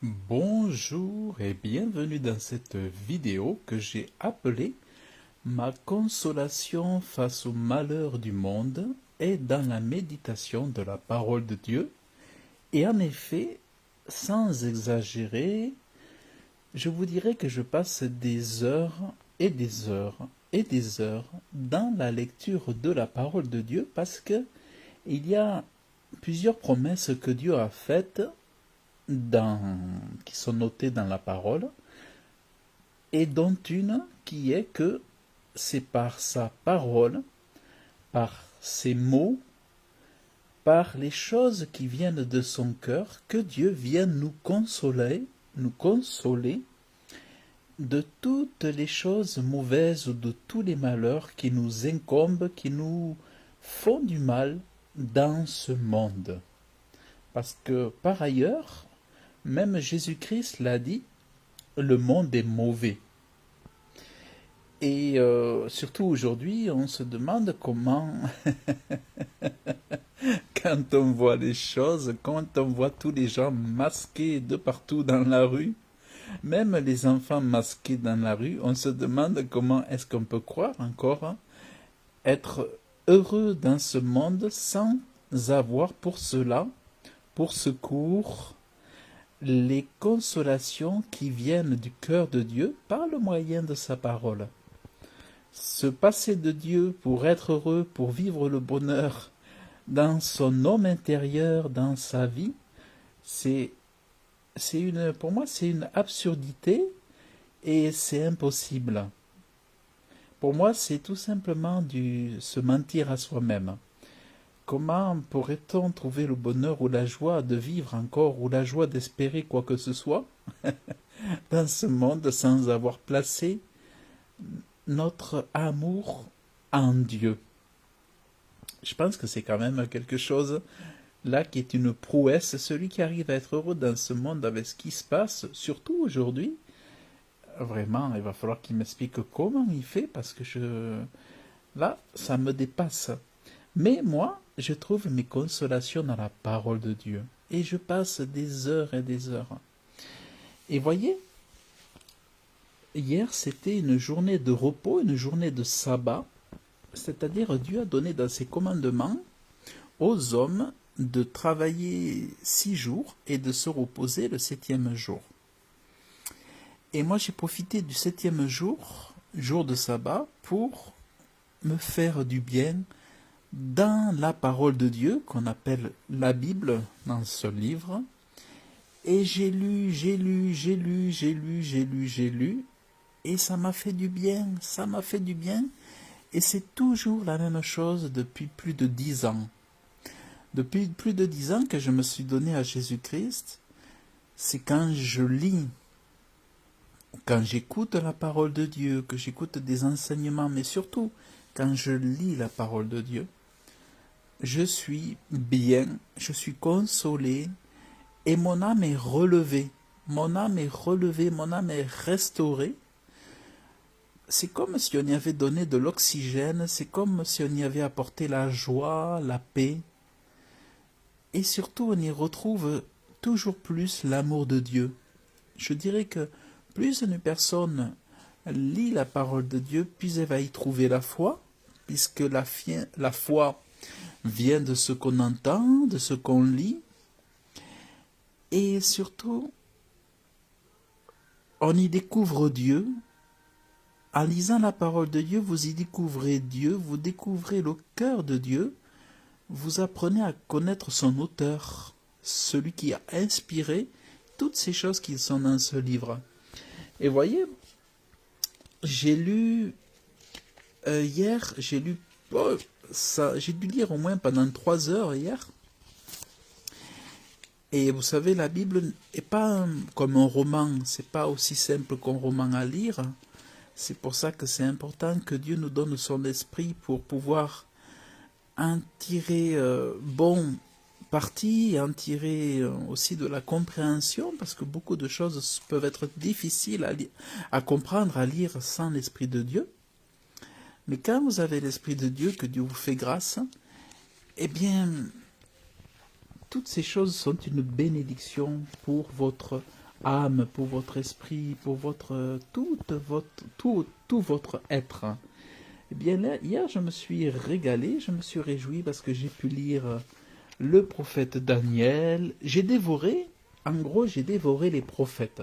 Bonjour et bienvenue dans cette vidéo que j'ai appelée Ma consolation face au malheur du monde est dans la méditation de la parole de Dieu. Et en effet, sans exagérer, je vous dirais que je passe des heures et des heures et des heures dans la lecture de la parole de Dieu parce que il y a plusieurs promesses que Dieu a faites qui sont notées dans la parole, et dont une qui est que c'est par sa parole, par ses mots, par les choses qui viennent de son cœur, que Dieu vient nous consoler de toutes les choses mauvaises ou de tous les malheurs qui nous incombent, qui nous font du mal dans ce monde. Parce que par ailleurs, même Jésus-Christ l'a dit, le monde est mauvais. Et surtout aujourd'hui, on se demande comment, quand on voit les choses, quand on voit tous les gens masqués de partout dans la rue, même les enfants masqués dans la rue, on se demande comment est-ce qu'on peut croire encore être heureux dans ce monde sans avoir pour cela, pour secours, les consolations qui viennent du cœur de Dieu par le moyen de sa parole. Se passer de Dieu pour être heureux, pour vivre le bonheur dans son homme intérieur, dans sa vie, pour moi, c'est une absurdité et c'est impossible. Pour moi, c'est tout simplement se mentir à soi-même. Comment pourrait-on trouver le bonheur ou la joie de vivre encore ou la joie d'espérer quoi que ce soit dans ce monde sans avoir placé notre amour en Dieu? Je pense que c'est quand même quelque chose là qui est une prouesse. Celui qui arrive à être heureux dans ce monde avec ce qui se passe, surtout aujourd'hui, vraiment, il va falloir qu'il m'explique comment il fait parce que là, ça me dépasse. Mais moi, je trouve mes consolations dans la parole de Dieu. Et je passe des heures et des heures. Et voyez, hier, c'était une journée de repos, une journée de sabbat. C'est-à-dire, Dieu a donné dans ses commandements aux hommes de travailler 6 jours et de se reposer le 7e jour. Et moi, j'ai profité du 7e jour, jour de sabbat, pour me faire du bien dans la parole de Dieu, qu'on appelle la Bible, dans ce livre. Et j'ai lu, et ça m'a fait du bien, et c'est toujours la même chose depuis plus de 10 ans. Depuis plus de 10 ans que je me suis donné à Jésus-Christ, c'est quand je lis, quand j'écoute la parole de Dieu, que j'écoute des enseignements, mais surtout quand je lis la parole de Dieu, je suis bien, je suis consolé, et mon âme est relevée. Mon âme est relevée, mon âme est restaurée. C'est comme si on y avait donné de l'oxygène, c'est comme si on y avait apporté la joie, la paix. Et surtout, on y retrouve toujours plus l'amour de Dieu. Je dirais que plus une personne lit la parole de Dieu, plus elle va y trouver la foi, puisque la foi vient de ce qu'on entend, de ce qu'on lit. Et surtout, on y découvre Dieu. En lisant la parole de Dieu, vous y découvrez Dieu, vous découvrez le cœur de Dieu, vous apprenez à connaître son auteur, celui qui a inspiré toutes ces choses qui sont dans ce livre. Et voyez, j'ai lu hier, j'ai lu j'ai dû lire au moins pendant 3 heures hier. Et vous savez, la Bible n'est pas comme un roman, c'est pas aussi simple qu'un roman à lire. C'est pour ça que c'est important que Dieu nous donne son esprit pour pouvoir en tirer bon parti, en tirer aussi de la compréhension, parce que beaucoup de choses peuvent être difficiles à comprendre, à lire sans l'esprit de Dieu. Mais quand vous avez l'esprit de Dieu, que Dieu vous fait grâce, eh bien, toutes ces choses sont une bénédiction pour votre âme, pour votre esprit, pour tout votre être. Eh bien là, hier, je me suis régalé, je me suis réjoui parce que j'ai pu lire le prophète Daniel. J'ai dévoré les prophètes.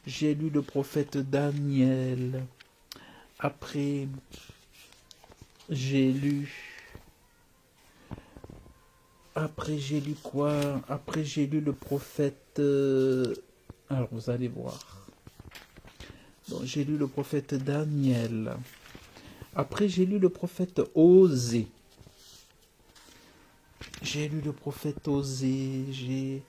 J'ai lu le prophète Daniel. Après, j'ai lu... j'ai lu quoi? Après, j'ai lu le prophète... Alors, vous allez voir. Donc, j'ai lu le prophète Daniel. Après, j'ai lu le prophète Osée. J'ai lu le prophète Osée.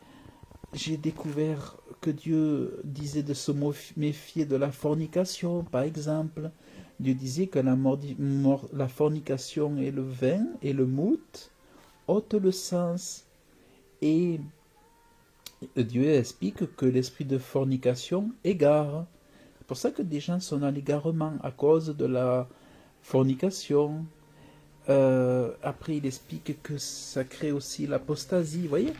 J'ai découvert que Dieu disait de se méfier de la fornication, par exemple. Dieu disait que la fornication et le vin et le mout ôtent le sens. Et Dieu explique que l'esprit de fornication égare. C'est pour ça que des gens sont dans l'égarement à cause de la fornication. Après, il explique que ça crée aussi l'apostasie, vous voyez.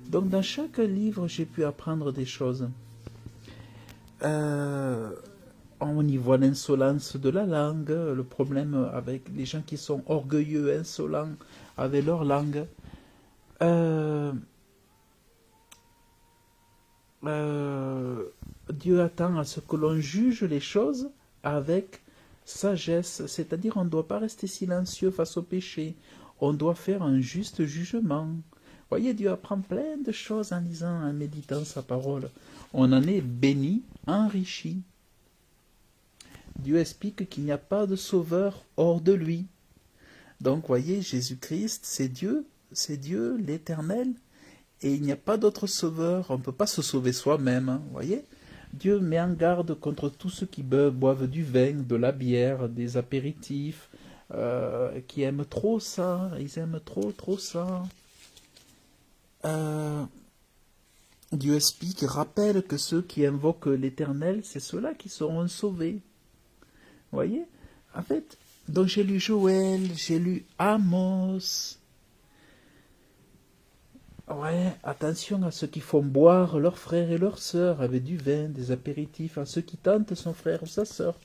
Donc, dans chaque livre, j'ai pu apprendre des choses. On y voit l'insolence de la langue, le problème avec les gens qui sont orgueilleux, insolents avec leur langue. Dieu attend à ce que l'on juge les choses avec sagesse, c'est-à-dire on ne doit pas rester silencieux face au péché, on doit faire un juste jugement. Voyez, Dieu apprend plein de choses en lisant, en méditant sa parole. On en est béni, enrichi. Dieu explique qu'il n'y a pas de sauveur hors de lui. Donc, voyez, Jésus-Christ, c'est Dieu, l'Éternel, et il n'y a pas d'autre sauveur. On ne peut pas se sauver soi-même, hein, voyez. Dieu met en garde contre tous ceux qui boivent du vin, de la bière, des apéritifs, qui aiment trop ça. Ils aiment trop ça. Dieu explique, rappelle que ceux qui invoquent l'Éternel, c'est ceux-là qui seront sauvés. Voyez? En fait, donc j'ai lu Joël, j'ai lu Amos. Ouais, attention à ceux qui font boire leurs frères et leurs sœurs avec du vin, des apéritifs, à ceux qui tentent son frère ou sa sœur.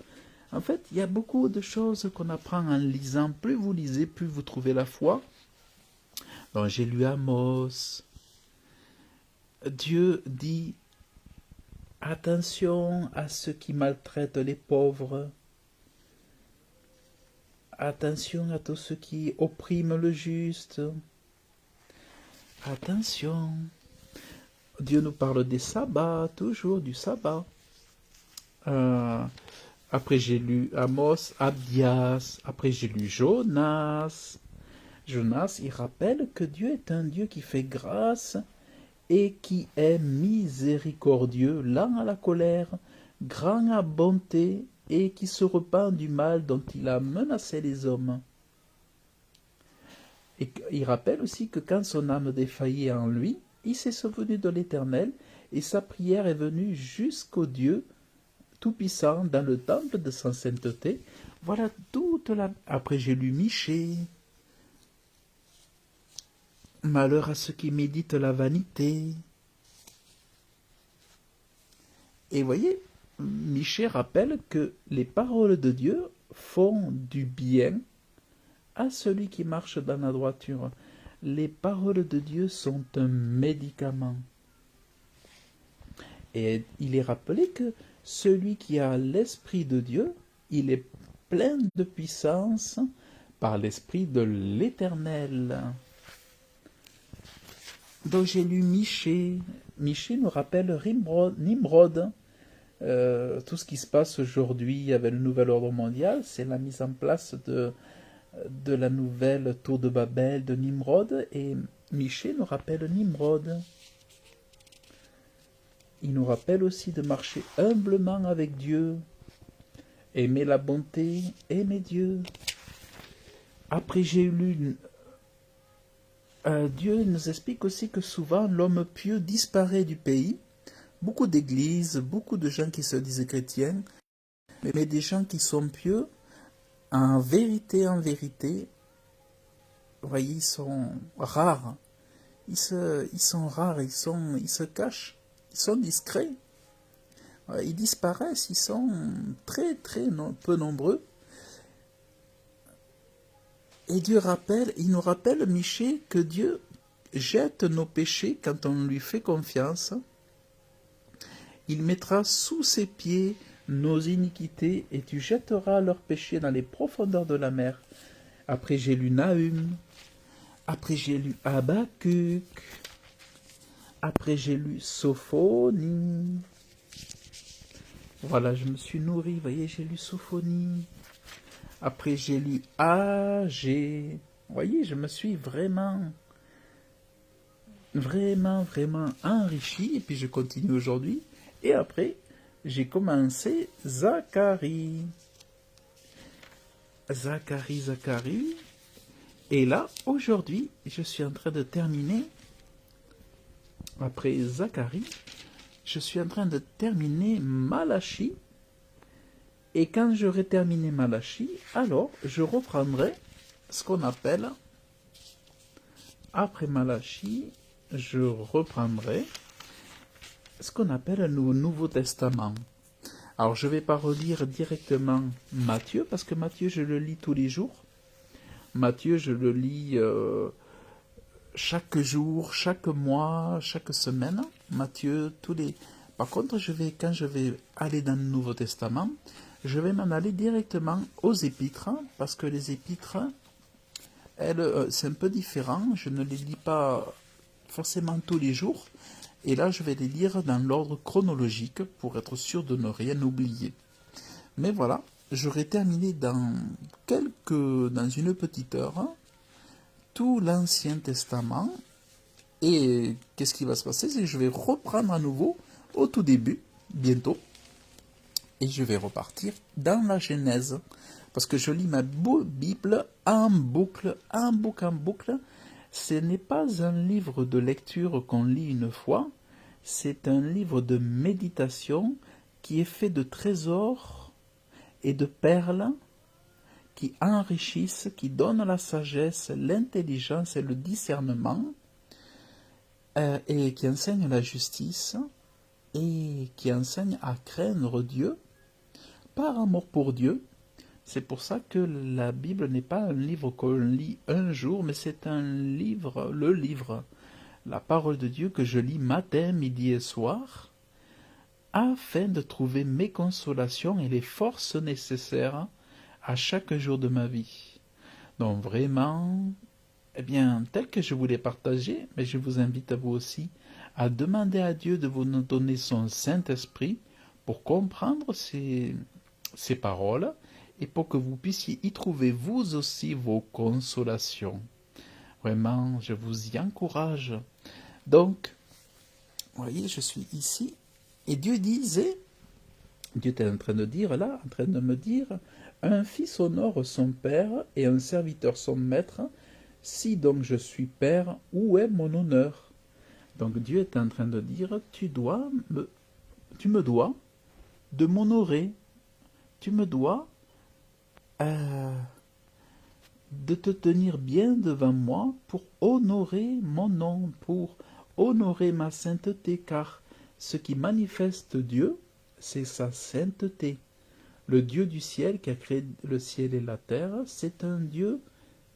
En fait, il y a beaucoup de choses qu'on apprend en lisant. Plus vous lisez, plus vous trouvez la foi. Donc j'ai lu Amos. Dieu dit, attention à ceux qui maltraitent les pauvres. Attention à tous ceux qui oppriment le juste. Attention. Dieu nous parle des sabbats, toujours du sabbat. Après j'ai lu Amos, Abdias. Après j'ai lu Jonas. Jonas, il rappelle que Dieu est un Dieu qui fait grâce et qui est miséricordieux, lent à la colère, grand à bonté et qui se repent du mal dont il a menacé les hommes. Et il rappelle aussi que quand son âme défaillait en lui, il s'est souvenu de l'Éternel et sa prière est venue jusqu'au Dieu Tout-Puissant dans le temple de sa sainteté. Voilà toute la... Après j'ai lu Michée. Malheur à ceux qui méditent la vanité. Et voyez, Michée rappelle que les paroles de Dieu font du bien à celui qui marche dans la droiture. Les paroles de Dieu sont un médicament. Et il est rappelé que celui qui a l'Esprit de Dieu, il est plein de puissance par l'Esprit de l'Éternel. Donc j'ai lu Michée. Michée nous rappelle Nimrod. Tout ce qui se passe aujourd'hui avec le nouvel ordre mondial, c'est la mise en place de la nouvelle tour de Babel de Nimrod. Et Michée nous rappelle Nimrod. Il nous rappelle aussi de marcher humblement avec Dieu. Aimer la bonté, aimer Dieu. Après j'ai lu... Dieu nous explique aussi que souvent l'homme pieux disparaît du pays. Beaucoup d'églises, beaucoup de gens qui se disent chrétiens, mais des gens qui sont pieux, en vérité, vous voyez, ils sont rares. Ils sont rares, ils se cachent, ils sont discrets. Ils disparaissent, ils sont très très peu nombreux. Et il nous rappelle, Michée, que Dieu jette nos péchés quand on lui fait confiance. Il mettra sous ses pieds nos iniquités et tu jetteras leurs péchés dans les profondeurs de la mer. Après j'ai lu Nahum, après j'ai lu Habakkuk, après j'ai lu Sophonie. Voilà, je me suis nourri, vous voyez, j'ai lu Sophonie. Après j'ai lu Agé. Vous voyez, je me suis vraiment enrichi et puis je continue aujourd'hui. Et après, j'ai commencé Zacharie. Zacharie. Et là, aujourd'hui, je suis en train de terminer, après Zacharie, je suis en train de terminer Malachie. Et quand j'aurai terminé Malachie, alors je reprendrai ce qu'on appelle, après Malachie, je reprendrai ce qu'on appelle le Nouveau Testament. Alors je ne vais pas relire directement Matthieu, parce que Matthieu, je le lis tous les jours. Matthieu, je le lis chaque jour, chaque mois, chaque semaine. Matthieu, tous les... Par contre, quand je vais aller dans le Nouveau Testament, je vais m'en aller directement aux épîtres, parce que les épîtres, elles, c'est un peu différent. Je ne les lis pas forcément tous les jours. Et là, je vais les lire dans l'ordre chronologique pour être sûr de ne rien oublier. Mais voilà, j'aurai terminé dans une petite heure tout l'Ancien Testament. Et qu'est-ce qui va se passer? C'est que je vais reprendre à nouveau au tout début, bientôt. Et je vais repartir dans la Genèse. Parce que je lis ma Bible en boucle. Ce n'est pas un livre de lecture qu'on lit une fois. C'est un livre de méditation qui est fait de trésors et de perles qui enrichissent, qui donnent la sagesse, l'intelligence et le discernement, et qui enseignent la justice, et qui enseignent à craindre Dieu, par amour pour Dieu. C'est pour ça que la Bible n'est pas un livre qu'on lit un jour, mais c'est le livre, la parole de Dieu que je lis matin, midi et soir, afin de trouver mes consolations et les forces nécessaires à chaque jour de ma vie. Donc vraiment, eh bien, tel que je voulais partager, mais je vous invite à vous aussi à demander à Dieu de vous donner son Saint-Esprit pour comprendre ces paroles et pour que vous puissiez y trouver vous aussi vos consolations. Vraiment, je vous y encourage. Donc, vous voyez, je suis ici et Dieu était en train de dire là, en train de me dire, un fils honore son père et un serviteur son maître. Si donc je suis père, où est mon honneur? Donc Dieu est en train de dire, tu me dois de m'honorer. Tu me dois de te tenir bien devant moi pour honorer mon nom, pour honorer ma sainteté, car ce qui manifeste Dieu, c'est sa sainteté. Le Dieu du ciel qui a créé le ciel et la terre, c'est un Dieu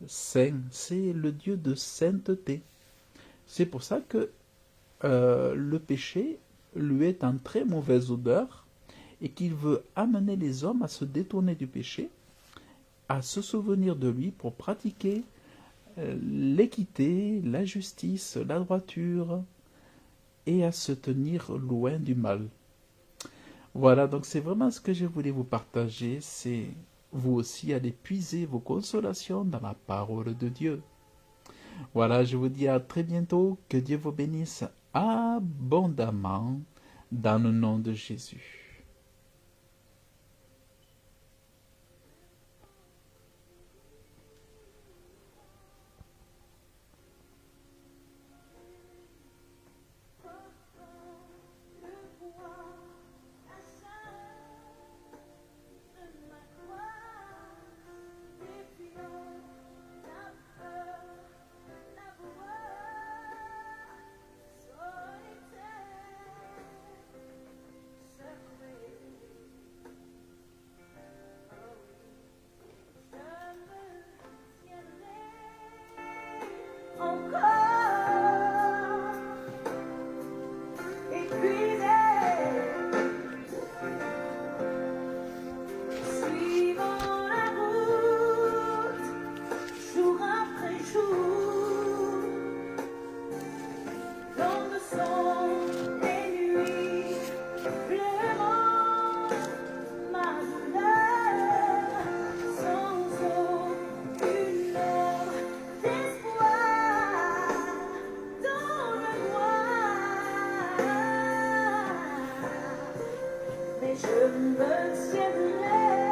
saint, c'est le Dieu de sainteté. C'est pour ça que le péché lui est en très mauvaise odeur et qu'il veut amener les hommes à se détourner du péché, à se souvenir de lui pour pratiquer l'équité, la justice, la droiture et à se tenir loin du mal. Voilà, donc c'est vraiment ce que je voulais vous partager, c'est vous aussi aller puiser vos consolations dans la parole de Dieu. Voilà, je vous dis à très bientôt, que Dieu vous bénisse abondamment dans le nom de Jésus. je me tiendrai